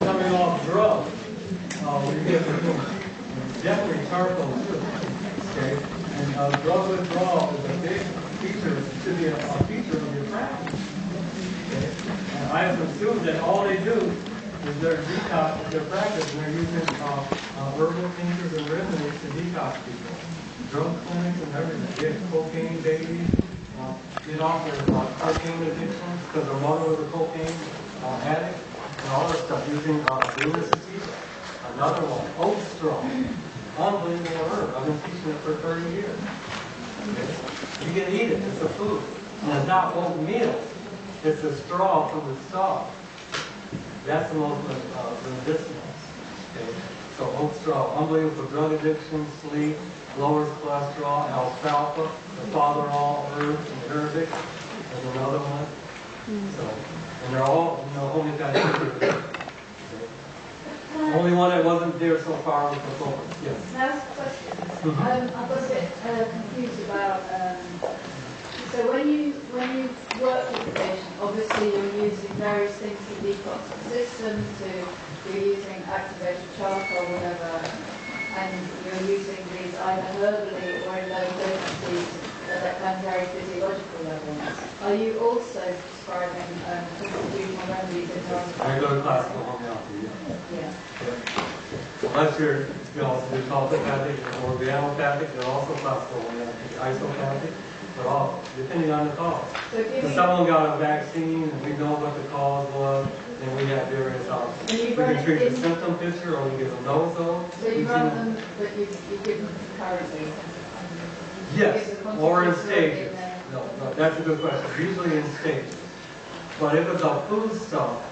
coming off drugs, we get definitely charcoal too. Okay? And drug withdrawal is a big feature, should be a feature of your practice. Okay? And I have assumed that all they do is their detox of their practice, and they're using herbal tinctures and remedies to detox people. Drug clinics and everything. They have cocaine babies. Get off their cocaine addictions because their mother was a cocaine addict and all that stuff using Venus sativa. Another one, oat straw. Unbelievable herb. I've been teaching it for 30 years. Okay? You can eat it. It's a food. And it's not oatmeal. It's the straw from the stalk. That's the most medicinal. Okay? So oat straw, unbelievable for drug addiction, sleep, lowers cholesterol, alfalfa, the father of all herbs in Arabic. There's another one. So, and they're all, homeopathic herbs. Okay. Only one that wasn't there so far was the focus. Yes. Last question. I was a bit confused about. So when you work with the patient, obviously you're using various things to detox the system. You're using activated charcoal, whatever. And you're using these either herbally or in low dosages that can carry physiological levels. Are you also prescribing constitutional remedies in terms of... I go to classical homeopathy, yeah. Unless you're allopathic or the allopathic, they're also classical homeopathy, isopathic. They're all, depending on the cause. So if someone got a vaccine and we know what the cause was, then we have various options. We can treat the symptom picture or we give them no-zone. So you run them, but you give them concurrently? Yes, or in stages. No, that's a good question. Usually in stages. But if it's a food stuff,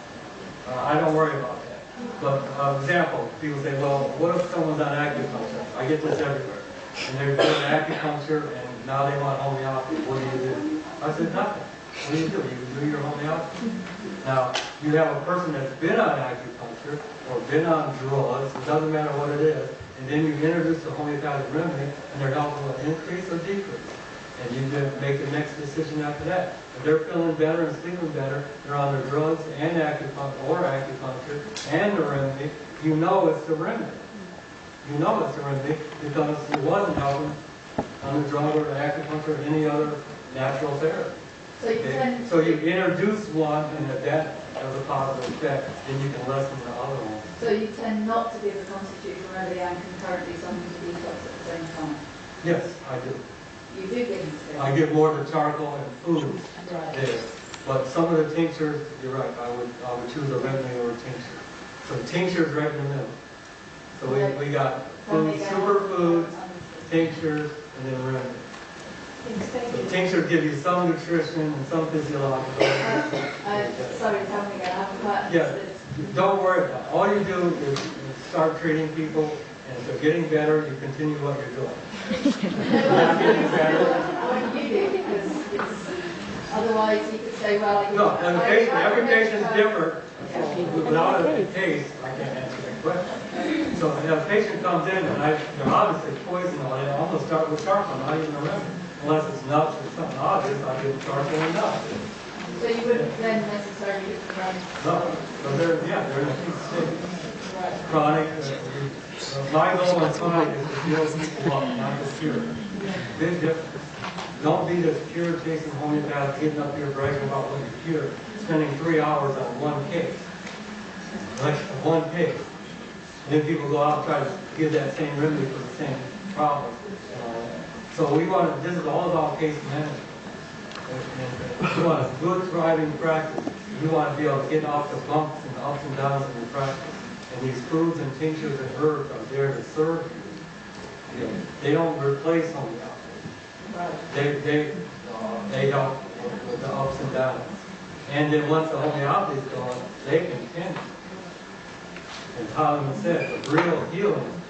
I don't worry about that. But, example, people say, well, what if someone's on acupuncture? I get this everywhere. And they're doing acupuncture and now they want homeopathy. What do? I said, nothing. What do? You do your homeopathy. Now, you have a person that's been on acupuncture or been on drugs, it doesn't matter what it is, and then you introduce a homeopathic remedy and their health will increase or decrease. And you then make the next decision after that. If they're feeling better and sleeping better, they're on their drugs and acupuncture and the remedy, you know it's the remedy. You know it's the remedy because it wasn't helping on the drug or the acupuncture or any other natural therapy. So you introduce one and if that has a positive effect, then you can lessen the other one. So you tend not to give a constitutional remedy and concurrently something to detox at the same time? Yes, I do. You do give them? I give more to charcoal and foods. Right. There. But some of the tinctures, you're right, I would choose a remedy or a tincture. So tinctures right in the middle. So we got food, superfoods, tinctures, and then remedies. So tinctures give you some nutrition and some physiological. Sorry, tell me again. I haven't heard. Yeah, don't worry about it. All you do is start treating people, and if they're getting better, you continue what you're doing. They're getting better. What do you do? Because otherwise you could say, well... No, and every patient is different. Without a case, I can't answer that question. So if a patient comes in and they're obviously poisoned on it, I'm going to start with charcoal, not even a remedy. Unless it's nuts or something obvious, I give charcoal and nuts. So you wouldn't then necessarily give them remedies? No, but they're in acute state. Right. Chronic. My goal in chronic is to heal people up, not to cure. Big difference. Don't be this cure chasing homeopath, getting up here bragging about what you cure, spending 3 hours on one case. Like one case. And then people go out and try to give that same remedy for the same problem. So we want to, this is all about case management. And we want a good, thriving practice. We want to be able to get off the bumps and the ups and downs in your practice. And these foods and tinctures and herbs are there to serve you. They don't replace homeopathy. They help with the ups and downs. And then once the homeopathy is gone, they continue. And Colin said, the real healing,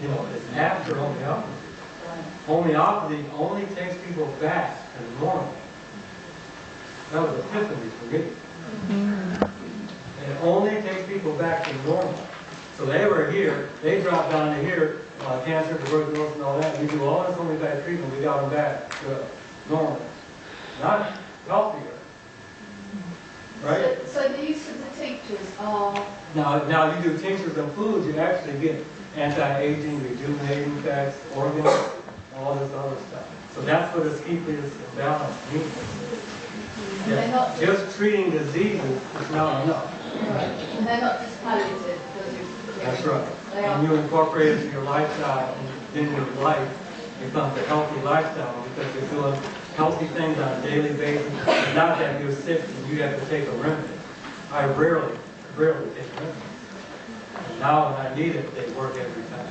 is after homeopathy. Homeopathy only takes people back to normal. That was epiphany for me. And it only takes people back to normal. So they were here, they dropped down to here, cancer, tuberculosis, and all that. We do all this homeopathic treatment, we got them back to normal. Not healthier. right? So the use of the tinctures are... Now you do tinctures and foods, you actually get anti-aging, rejuvenating effects, organs, all this other stuff. So that's what asclepius and balance means. And they're not Just treating diseases is not enough. Right. And they're not just palliative. That's right. They And are. you incorporate it into your lifestyle, and then your life becomes a healthy lifestyle because you're doing healthy things on a daily basis. Not that you're sick and you have to take a remedy. I rarely take a remedy. And now when I need it, they work every time.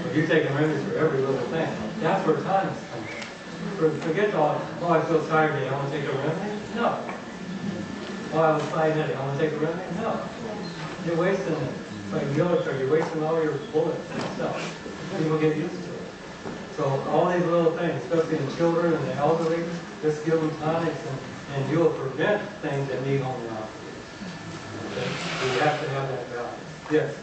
But you take a remedy for every little thing. That's where time is coming. Forget all, oh, I feel tired today, I want to take a remedy? No. Oh, I was lightheaded, I want to take a remedy? No. You're wasting it. It's like military, you're wasting all your bullets and stuff. People get used to it. So all these little things, especially in children and the elderly, just give them tonics and you'll prevent things that need homeopathy. Okay? So you have to have that balance. Yes?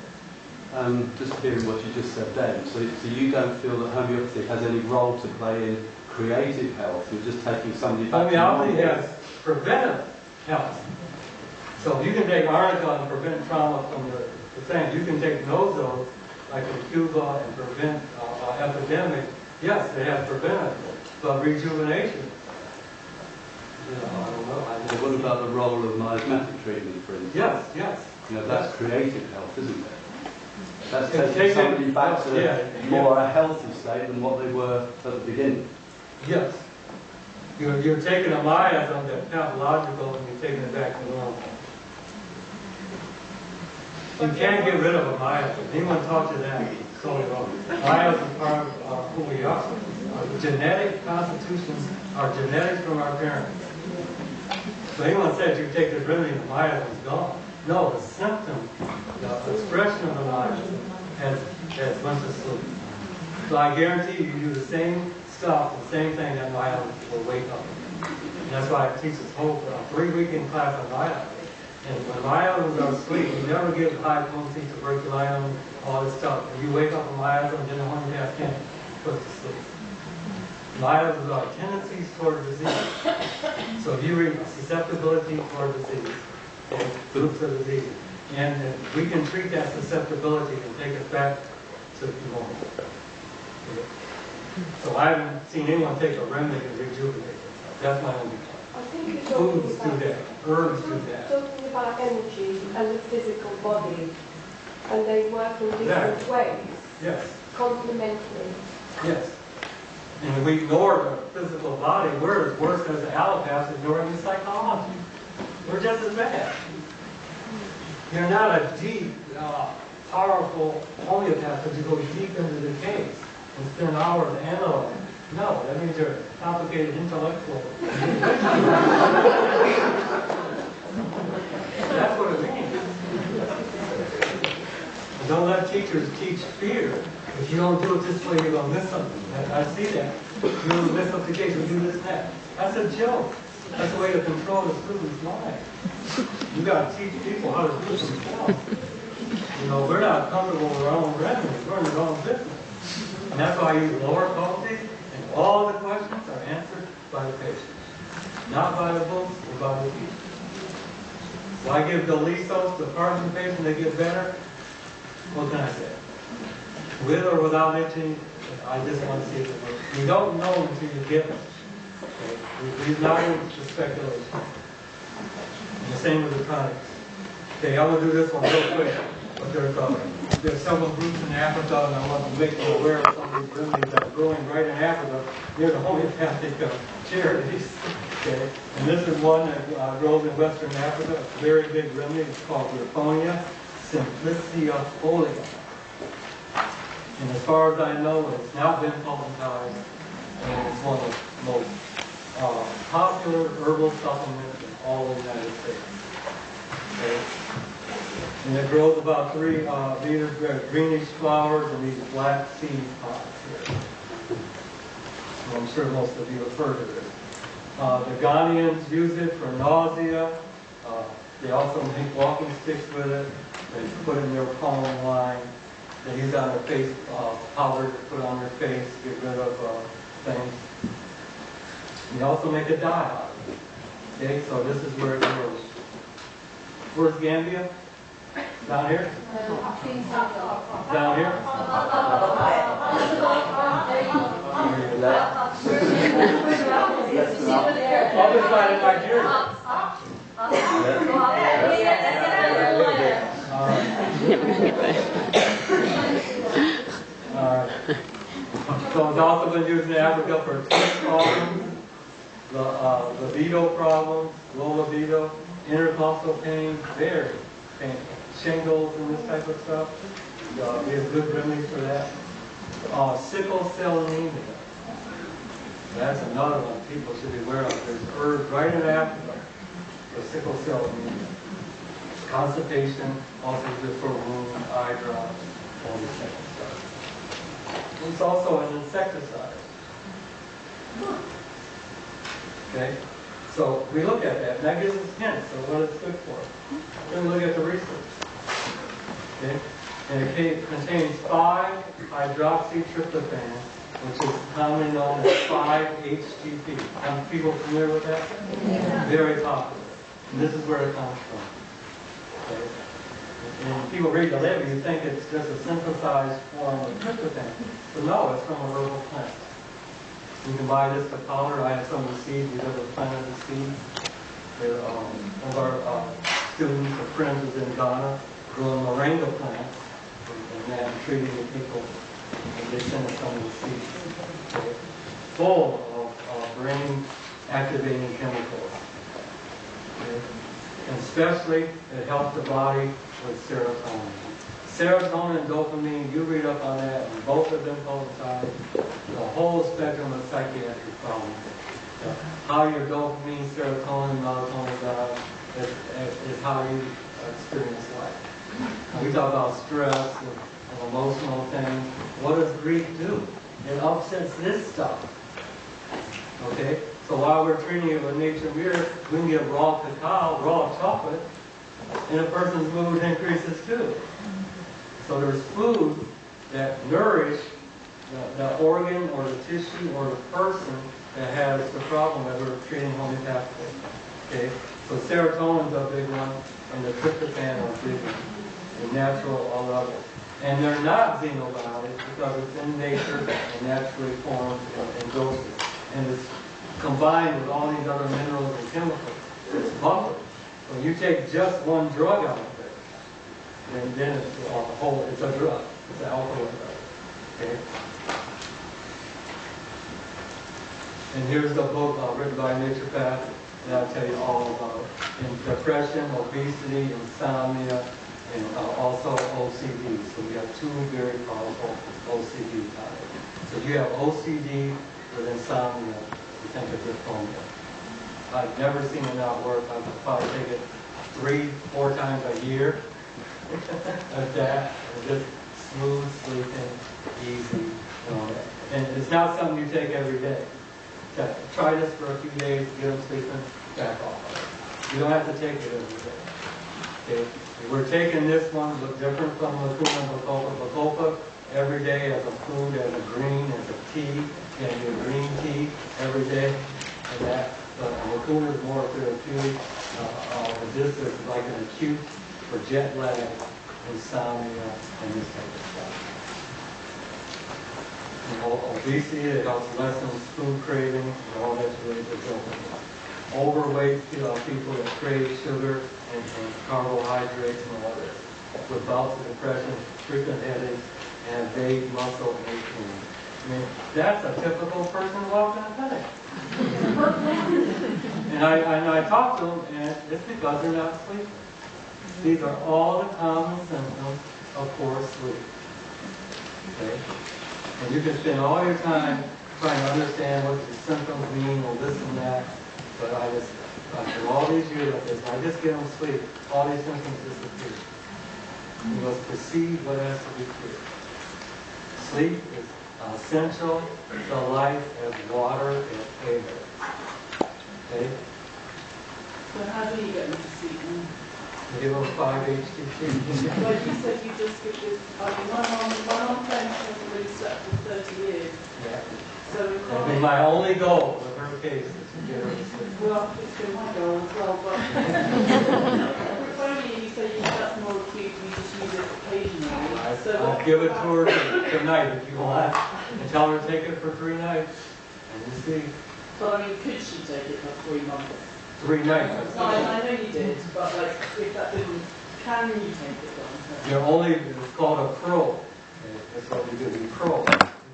Just hearing what you just said then, so you don't feel that homeopathy has any role to play in creative health? You're just taking somebody back to Homeopathy normal. has preventive health. So you can take arnica and prevent trauma from the thing. You can take nozo, like in Cuba, and prevent epidemic. Yes, they have preventive, but rejuvenation. You know, I don't know. So what about the role of miasmatic treatment, for instance? Yes. You know, that's creative health, isn't it? That's It's taking somebody taking- back to yeah. more a healthy state than what they were at the beginning. Yes. You're taking a miasm that's pathological and you're taking it back to normal. You can't get rid of a miasm. Anyone talk to that? Totally wrong. Miasm is part of who we are. Our genetic constitutions are genetics from our parents. So anyone says you take this remedy and the miasm is gone. No, the symptom, the expression of the miasm has went to sleep. So I guarantee you do the same stuff, the same thing, that miasm will wake up. And that's why I teach this whole 3-weekend class on miasm. And when miasms are asleep, you never give high potency tuberculinum, all this stuff. If you wake up a miasm, then the one you have can't put to sleep. Miasms are tendencies toward disease. So if you read susceptibility toward disease, okay, groups of disease, and we can treat that susceptibility and take it back to normal. Okay. So I haven't seen anyone take a remedy and rejuvenate themselves. That's my only point. I think you're Foods talking do about, that. Herbs do that. talking about energy and the physical body, and they work in different ways, Yes. complementary. Yes. And if we ignore the physical body, we're as worse as the allopaths ignoring the psychology. We're just as bad. You're not a deep, powerful homeopath because you go deep into the case and spend hours analyzing. No, that means you're a complicated intellectual. That's what it means. And don't let teachers teach fear. If you don't do it this way, you're going to miss something. I see that. You miss up the case, you do this and that. That's a joke. That's a way to control the student's mind. You got to teach people how to do it themselves. You know, we're not comfortable with our own remedies. We're in the wrong business. And that's why I use lower potency, and all the questions are answered by the patient. Not by the books, or by the teacher. So I give Dolisos to Parkinson patients, they get better. What can I say? With or without itching, I just want to see if it works. You don't know until you get it. Okay? We're not into speculation. And the same with the tonics. Okay, I'm going to do this one real quick. But there's several groups in Africa, and I want to make you aware of some of these remedies that are growing right in Africa near the homeopathic charities. Okay? And this is one that grows in Western Africa, a very big remedy. It's called Griffonia Simplicifolia. And as far as I know, it's not been publicized, and it's one of the most popular herbal supplements in all the United States. Okay? And it grows about 3 meters, greenish flowers, and these black seed pods here. So I'm sure most of you have heard of it. The Ghanaians use it for nausea. They also make walking sticks with it. They put it in their palm line. They use it on their face powder to put on their face, get rid of things. And they also make a dye out of it. Okay, so this is where it grows. Where's Gambia? Down here? Down here? Other side of Nigeria. So it's also been used in Africa for twist problems, the libido problems, low libido, intercostal pain, very painful. Shingles and this type of stuff. We have good remedies for that. Sickle cell anemia. That's another one people should be aware of. There's herbs right in Africa for sickle cell anemia. Constipation, also good for wound, eye drops, all this type of stuff. It's also an insecticide. Okay? So we look at that, and that gives us hints of what it's good for. Then we look at the research. Okay? And it contains 5-hydroxytryptophan, which is commonly known as 5-HTP. Are people familiar with that? Yeah. Very popular. And this is where it comes from. Okay? And when people read the label, you think it's just a synthesized form of tryptophan. But no, it's from a herbal plant. You can buy this to powder. I have some of the seeds. These are the planted the seeds. One of our students or friends is in Ghana growing moringa plants and then treating the people. And they send us some of the seeds. Okay. Full of brain activating chemicals. Okay. And especially, it helps the body with serotonin. Serotonin and dopamine, you read up on that, and both of them coincide. The whole spectrum of psychiatric problems. How your dopamine, serotonin, melatonin does is how you experience life. We talk about stress and emotional things. What does grief do? It upsets this stuff. Okay? So while we're treating it with nature mirror, we can get raw cacao, raw chocolate, and a person's mood increases too. So there's food that nourish the organ or the tissue or the person that has the problem that we're treating homeopathically. Okay? So serotonin's a big one, and the tryptophan are big ones, and natural all levels. And they're not xenobiotics because it's in nature and naturally formed in doses. And it's combined with all these other minerals and chemicals. It's buffered. So you take just one drug out of it, and then it's a whole, it's a drug. It's an alcohol drug. Okay? And here's the book written by a naturopath that I'll tell you all about. In depression, obesity, insomnia, and also OCD. So we have two very powerful OCD types. So if you have OCD with insomnia, you think of Griffonia. I've never seen it not work. I could probably take it 3-4 times a year. Like that, and just smooth sleeping, easy, and all that. And it's not something you take every day. Try this for a few days, get them sleeping, back off of it. You don't have to take it every day. Okay? We're taking this one, look different from Lacuna and Bacopa. Bacopa, every day as a food, as a green, as a tea, and your green tea every day, and that. But Lacuna is more therapeutic. This is like an acute for jet lag, insomnia, and this type of stuff. Obesity, it helps lessen food craving, and all that's really good. Overweight people that crave sugar and carbohydrates and all this. With bouts of depression, frequent headaches, and vague muscle aching. I mean, that's a typical person walking a clinic. And I talk to them, and it's because they're not sleeping. These are all the common symptoms of poor sleep. Okay? And you can spend all your time trying to understand what the symptoms mean or this and that. But after all these years of this, I just get them sleep, all these symptoms disappear. You must perceive what has to be clear. Sleep is essential to life as water is air. Okay? So how do you get them to sleep? Give them 5-HTP. Well, you said you just give this, I mean, my mom claims she hasn't really slept for 30 years. Yeah. So if That'd be my only goal with her case is to get her to sleep. well, it's been my goal as well, but if only you just use it occasionally. So I'll give it to her tonight if you want, and tell her to take it for 3 nights, and you see, but I mean, could she take it for 3 months? 3 nights. No, I know you did, but like, if that didn't, can you take it long-term? You're only, it's called a pro. That's what we do, we pro. You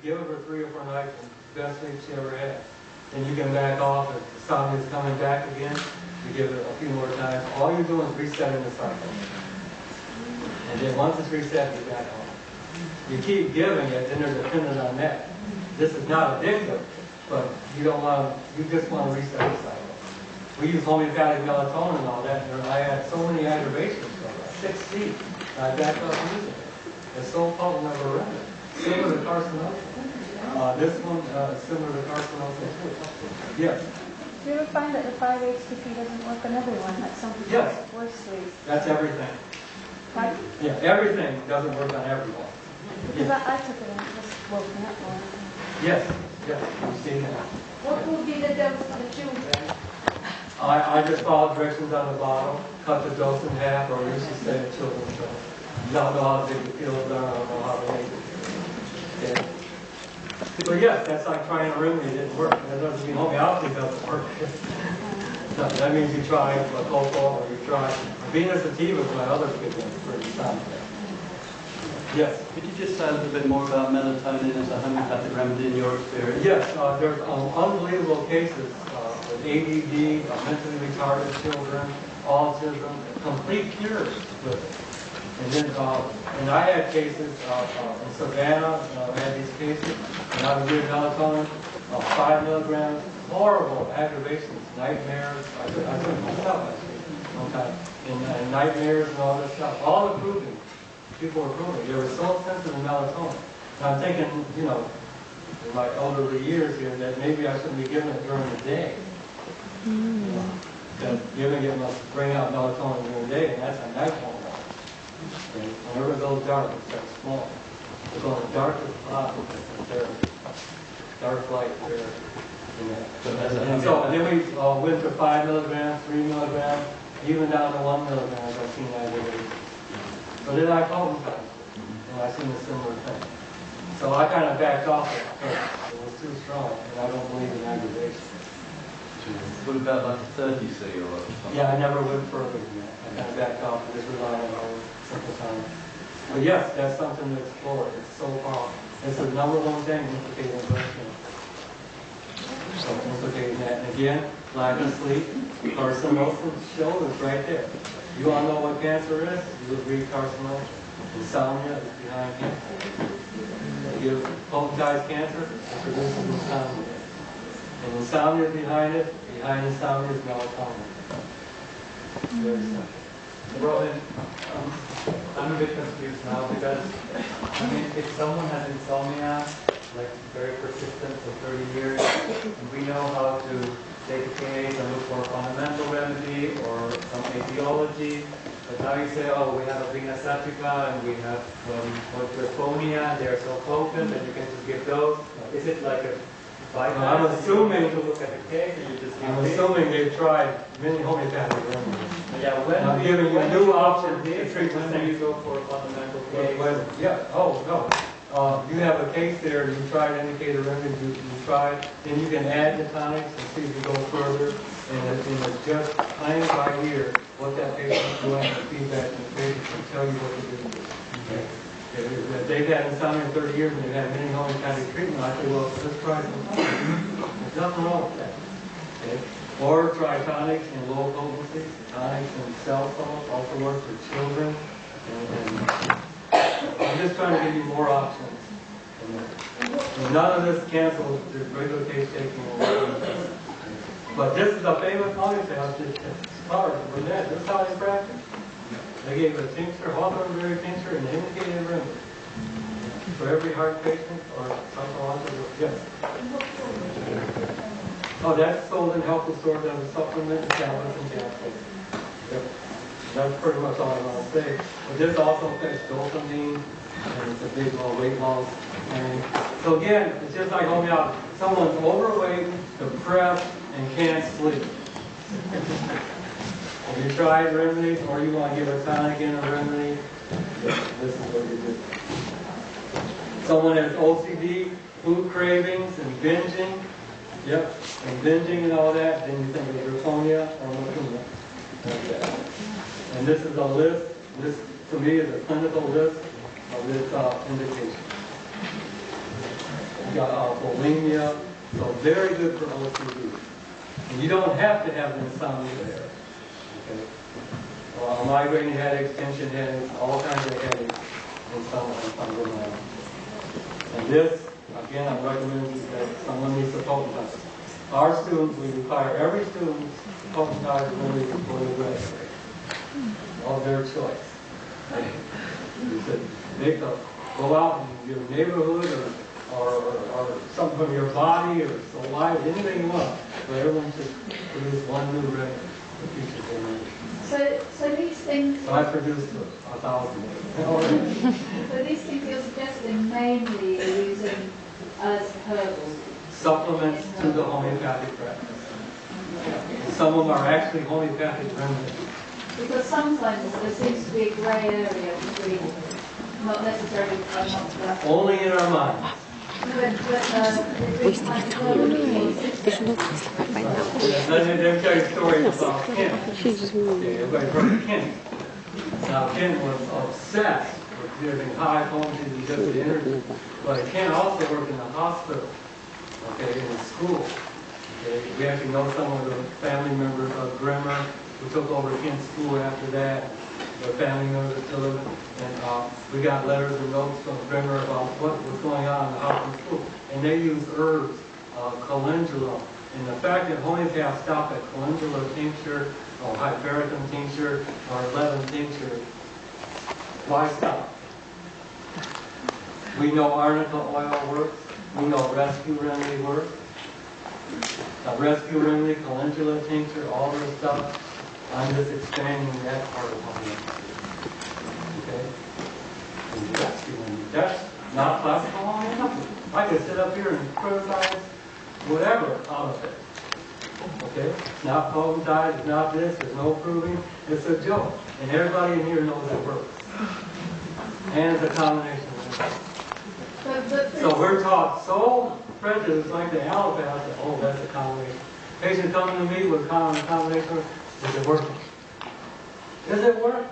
give it for 3 or 4 nights, and best sleep she ever had. Then you can back off, if the insomnia is coming back again, you give it a few more times. All you're doing is resetting the cycle. And then once it's reset, you back off. You keep giving it, then they're dependent on that. This is not addictive, but you don't want to, you just want to reset the cycle. We use homeopathic melatonin and all that, and I had so many aggravations from it, 6 feet. I backed up using it. It's so potent of a remedy. Similar to carcinosis. This one similar to carcinosis too. Yes. Do you ever find that the 5-HTP doesn't work on everyone? Like some people Yes. get worse sleep. That's everything. Right? Yeah, everything doesn't work on everyone. Because Yes, I took it and it just woke me up more. yes, you've seen that. What will be the dose for the children? I just followed directions on the bottle, cut the dose in half, or used to say the children's dose. Don't know how big the pills are, I don't know how they make it. Okay. But yes, that's like trying a remedy, it didn't work. That doesn't mean homeopathy doesn't work. No, that means you try a cocoa, or you try Venus sativa is my other big one for insomnia. Yes. Could you just say a little bit more about melatonin as a homeopathic remedy in your experience? Yes, there's unbelievable cases with ADD, mentally retarded children, autism, complete cures with it. And then, and I had cases in Savannah, I had these cases, and I was giving melatonin, 5 milligrams, horrible aggravations, nightmares. I couldn't myself actually, one time, and nightmares and all this stuff, all improving. People were proving they were so sensitive to melatonin. And I'm thinking, you know, in my elderly years here, that maybe I shouldn't be giving it during the day. You know, that giving it must bring out melatonin during the day, and that's a night hormone. And whenever it goes dark, it's that small. It's on the darkest spot, there, dark light there. And then we went to 5 milligrams, 3 milligrams, even down to 1 milligram. I've seen aggravation. So then I called them, and I seen a similar thing. So I kind of backed off it first. It was too strong, and I don't believe in aggravation. What about like a 30C or something? Yeah, I never went further than that. I kind of backed off and just relied on our simple science. But yes, that's something to explore. It's so powerful. It's the #1 thing implicating breast cancer. So implicating that. And again, lack of sleep, carcinosis shoulders right there. You all know what cancer is? You would read carcinosis. Insomnia is behind cancer. You potentize cancer, it produces insomnia. And insomnia is behind it. Behind insomnia is melatonin. Very simple. Robin, I'm a bit confused now because, I mean, if someone has insomnia, like very persistent for 30 years, and we know how to take a case and look for a fundamental remedy or some etiology, but now you say, oh, we have a Venus sativa and we have Griffonia, and they're so potent that you can just give those. Is it like a bypass? I'm assuming to look at the case and you just give I'm these? assuming they've tried many homeopathic remedies. Yeah, I'm giving you a new option to treat the when same. do you go for a fundamental case? Yeah, oh, no. You have a case there, you tried indicator remedies, you tried, then you can add the tonics and see if you go further, and it's just plain by ear what that patient's doing, and feedback from the patient can tell you what to do. Okay. If they've had insomnia in 30 years and they've had many homeopathic treatment, I say, well, let's try some tonics. There's nothing wrong with that. Okay. Or try tonics in low potency, tonics and cell salts also work for children. And I'm just trying to give you more options. And none of this cancels the regular case taking. But this is a famous homeopath. It's hard for that. This is how they practice. They gave a tincture, hawthornberry tincture, and indicated remedy for every heart patient or something like that. Yes. Oh, that's sold in health food stores as a supplement and tablets and capsules. Yep. That's pretty much all I want to say. But this also affects dopamine, and it's a big weight loss thing. So again, it's just like homeopathy. Someone's overweight, depressed, and can't sleep. Have you tried remedies, or you want to give a tonic in a remedy? This is what you do. Someone has OCD, food cravings, and binging. Yep, and binging and all that. Then you think of Griffonia or Macuna. Okay. And this is a list. This, to me, is a clinical list of this indication. You got bulimia, so very good for OCD. And you don't have to have insomnia there. Okay. Migraine headaches, tension headaches, all kinds of headaches, and some going on. And this, again, I'm recommending that someone needs to potentize. Our students, we require every student to potentize really before they graduate, of their choice. You said, go out in your neighborhood or something from your body or saliva, anything you want, but everyone should produce one new record for future generations. So these things. So I produced 1,000. So these things you're suggesting mainly are using as herbal Supplements to the homeopathic practice. Some of them are actually homeopathic remedies. Because sometimes there seems to be a grey area between, not necessarily, I'm not that. Only in our minds. Between psychology and system. Let me tell you a story about Ken. Okay, everybody heard of Ken. Now Ken was obsessed with giving high potency and just the energy. But Ken also worked in the hospital, okay, in the school. Okay, we actually know some of the family members of Grimmer who took over Ken's school after that. The family members still live, and we got letters and notes from Grimmer about what was going on in the hospital school. And they used herbs, calendula. And the fact that homeopaths stop at calendula tincture, or hypericum tincture, or lemon tincture, why stop? We know arnica oil works. We know rescue remedy works. Rescue remedy, calendula tincture, all this stuff. I'm just expanding that part of homeopathy. Okay? And rescue remedy. That's not classical homeopathy. I could sit up here and criticize whatever out of it. Okay? It's not potentized, it's not this, there's no proving. It's a joke. And everybody in here knows it works. And it's a combination of it. So we're taught so prejudiced like the allopath that, oh, that's a combination. Patient coming to me with a combination, is it working? Does it work?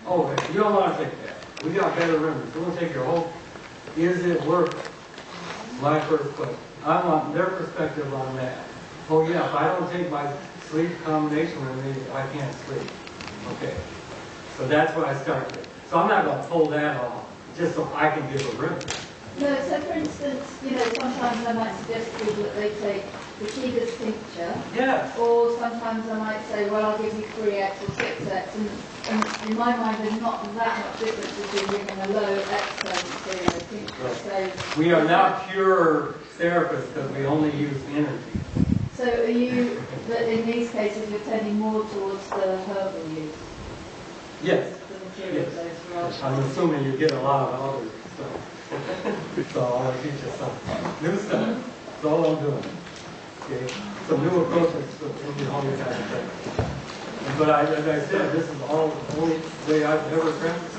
Oh, you don't want to take that. We got better remedies. We want to take your whole, is it working? My first question. I want their perspective on that. Oh yeah, if I don't take my sleep combination remedy, I can't sleep. Okay. So that's what I started. So I'm not going to pull that off just so I can give a remedy. No, so for instance, sometimes I might suggest to people that they take the Keegan's tincture. Yeah. Or sometimes I might say, well, I'll give you 3x or 6x. And in my mind, there's not that much difference between giving a low X potency and a tincture. Right. So We are not pure therapists because we only use energy. So are you, that in these cases, you're tending more towards the herbal use? Yes. The material Yes. dose rather I'm assuming you get a lot of other stuff. So I'll teach you some new stuff. That's all I'm doing. Okay? Some new approaches to the homeopathic practice. But as I said, this is all the only way I've ever practiced.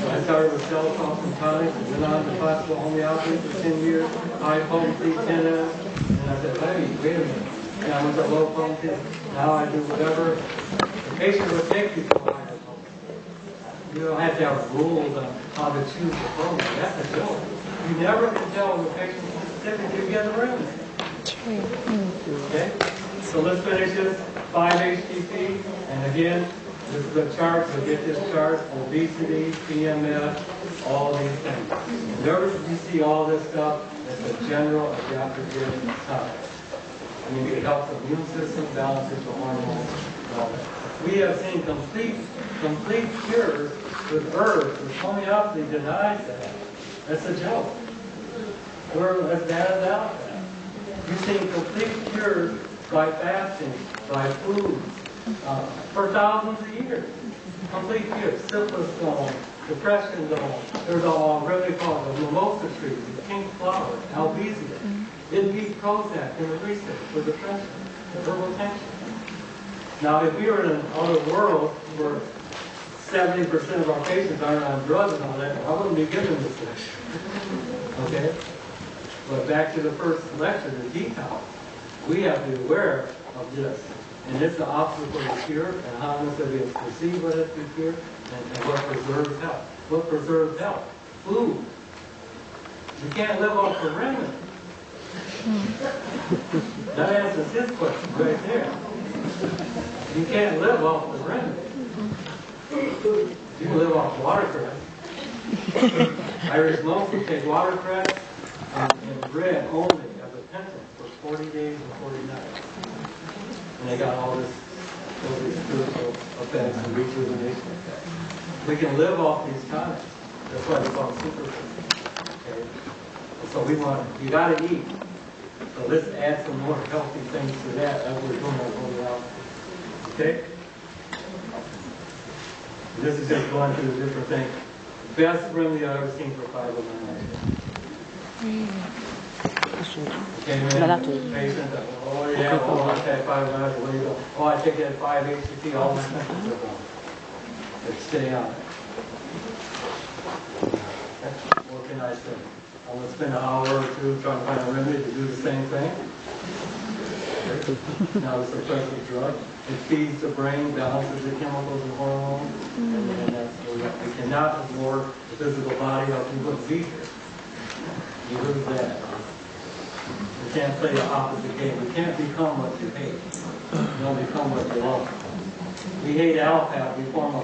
I started with cell salts and tonics and went on to classical homeopathy for 10 years, high potency, 10M. And I said, hey, wait a minute. And I went to low potency. Now I do whatever. The patient would take you to higher potency. You don't have to have rules on how to choose the formula. That's a joke. You never can tell when the patient is specific you get a remedy. Okay? So let's finish this. 5-HTP. And again, this is a chart. So get this chart. Obesity, PMS, all these things. Whenever you see all this stuff, it's a general adaptive time. I mean, it helps the immune system, balances the hormones, and all that. We have seen complete cures with herbs. The homeopathy denies that. That's a joke. We're as bad as allopath. You've seen complete cures by fasting, by food, for thousands of years. Complete cures. Syphilis zone, depression zone. There's a remedy called the mimosa tree, the pink flower, albizia. It beat Prozac in the research for depression, herbal tension. Now, if we were in an other world where 70% of our patients aren't on drugs and all that, I wouldn't be giving this lecture. Okay? But back to the first lecture, the detox. We have to be aware of this. And it's the obstacle to cure, and how much of it perceive what it to cure, and what preserves health. What preserves health? Food. You can't live off the remedy. That answers his question right there. You can't live off the remedy. You can live off watercress. Irish monks would take watercress and bread only as a penance for 40 days and 40 nights. And they got all these spiritual effects and rejuvenation effects. We can live off these times. That's why they call it superfood. Okay? And so you gotta eat. So let's add some more healthy things to that as we're doing our whole out. Okay? And this is just going through different things. Best remedy I've ever seen for fibromyalgia. Okay, man, patient, oh yeah, oh, I take fibromyalgia, where you go? Oh, I take that 5-HTP, all my symptoms are gone. Let's stay on it. What can I say? I'm going to spend an hour or two trying to find a remedy to do the same thing. Okay. Now the suppressive drug, it feeds the brain, balances the chemicals and hormones, and that's we cannot ignore the physical body else we wouldn't be here. You lose that. We can't play the opposite game. We can't become what you hate. You don't become what you love. We hate alpath. We form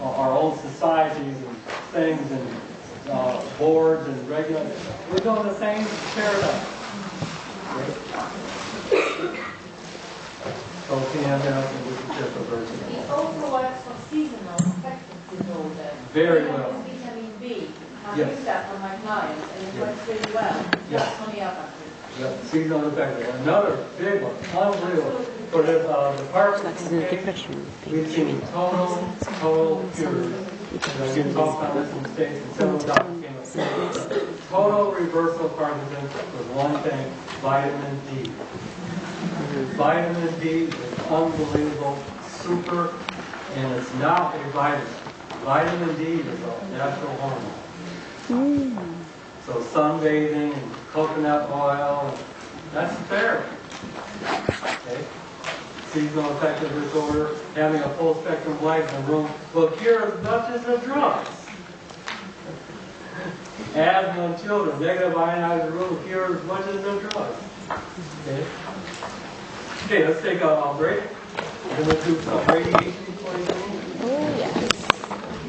our own societies and things and boards and regulations. We're doing the same paradigm. Okay? So TMS and this is just a version. It also works for seasonal affective disorder. Very well. Vitamin B. I've Yes. used that for my clients and it Yes. works really well. Yes. That's on the other. Yeah, seasonal effective. Another big one. Unbelievable. For this department, we've seen total cures. We talked about this in the States and several doctors came up. Total reversal of Parkinson's with one thing, vitamin D. Vitamin D is unbelievable, super, and it's not a vitamin. Vitamin D is a natural hormone. So sunbathing and coconut oil, that's therapy. Okay? Seasonal affective disorder, having a full spectrum light in the room will cure as much as the drugs. Asthma in children, negative ionized room will cure as much as the drugs. Okay? Okay, let's take a break. And then we'll do some radiation before you go. Oh, yes.